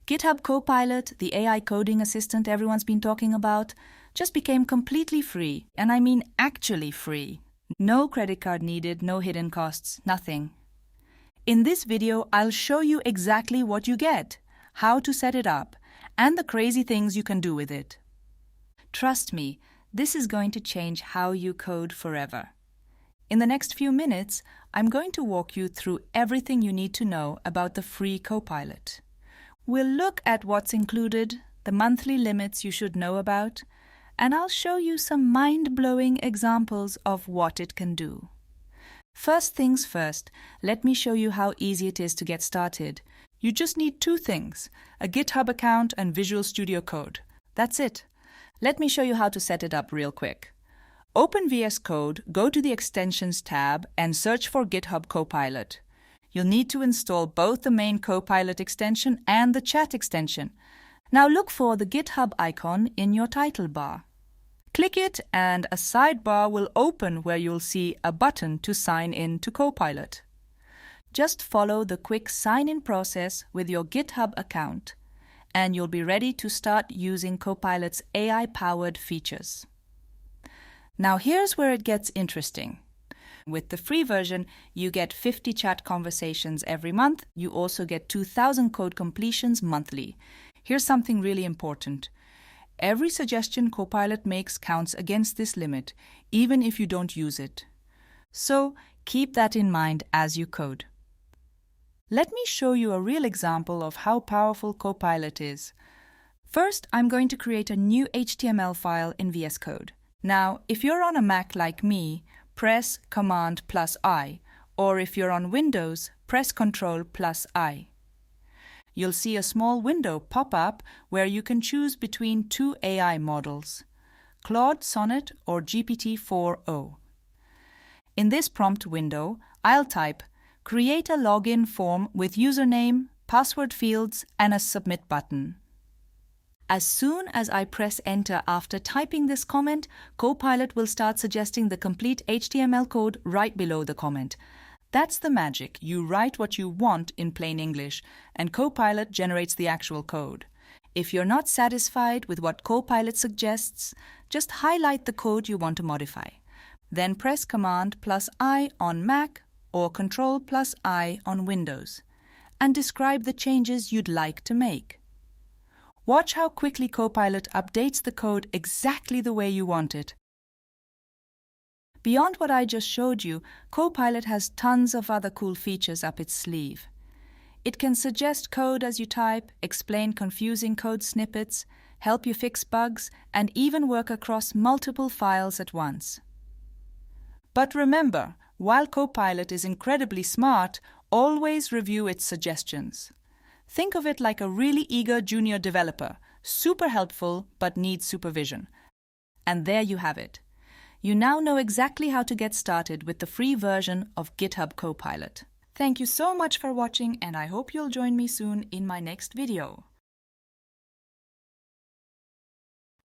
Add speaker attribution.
Speaker 1: GitHub Copilot, the AI coding assistant everyone's been talking about, just became completely free, and I mean actually free. No credit card needed, no hidden costs, nothing. In this video, I'll show you exactly what you get, how to set it up, and the crazy things you can do with it. Trust me, this is going to change how you code forever. In the next few minutes, I'm going to walk you through everything you need to know about the free Copilot. We'll look at what's included, the monthly limits you should know about, and I'll show you some mind-blowing examples of what it can do. First things first, let me show you how easy it is to get started. You just need two things, a GitHub account and Visual Studio Code. That's it. Let me show you how to set it up real quick. Open VS Code, go to the Extensions tab and search for GitHub Copilot. You'll need to install both the main Copilot extension and the chat extension. Now look for the GitHub icon in your title bar. Click it and a sidebar will open where you'll see a button to sign in to Copilot. Just follow the quick sign-in process with your GitHub account, and you'll be ready to start using Copilot's AI-powered features. Now here's where it gets interesting. With the free version, you get 50 chat conversations every month. You also get 2,000 code completions monthly. Here's something really important. Every suggestion Copilot makes counts against this limit, even if you don't use it. So keep that in mind as you code. Let me show you a real example of how powerful Copilot is. First, I'm going to create a new HTML file in VS Code. Now, if you're on a Mac like me, press Command+I, or if you're on Windows, press Ctrl+I. You'll see a small window pop up where you can choose between two AI models, Claude Sonnet or GPT-4o. In this prompt window, I'll type, create a login form with username, password fields, and a submit button. As soon as I press enter after typing this comment, Copilot will start suggesting the complete HTML code right below the comment. That's the magic. You write what you want in plain English, and Copilot generates the actual code. If you're not satisfied with what Copilot suggests, just highlight the code you want to modify. Then press Command+I on Mac or Ctrl+I on Windows, and describe the changes you'd like to make. Watch how quickly Copilot updates the code exactly the way you want it. Beyond what I just showed you, Copilot has tons of other cool features up its sleeve. It can suggest code as you type, explain confusing code snippets, help you fix bugs, and even work across multiple files at once. But remember, while Copilot is incredibly smart, always review its suggestions. Think of it like a really eager junior developer, super helpful but needs supervision. And there you have it. You now know exactly how to get started with the free version of GitHub Copilot. Thank you so much for watching, and I hope you'll join me soon in my next video.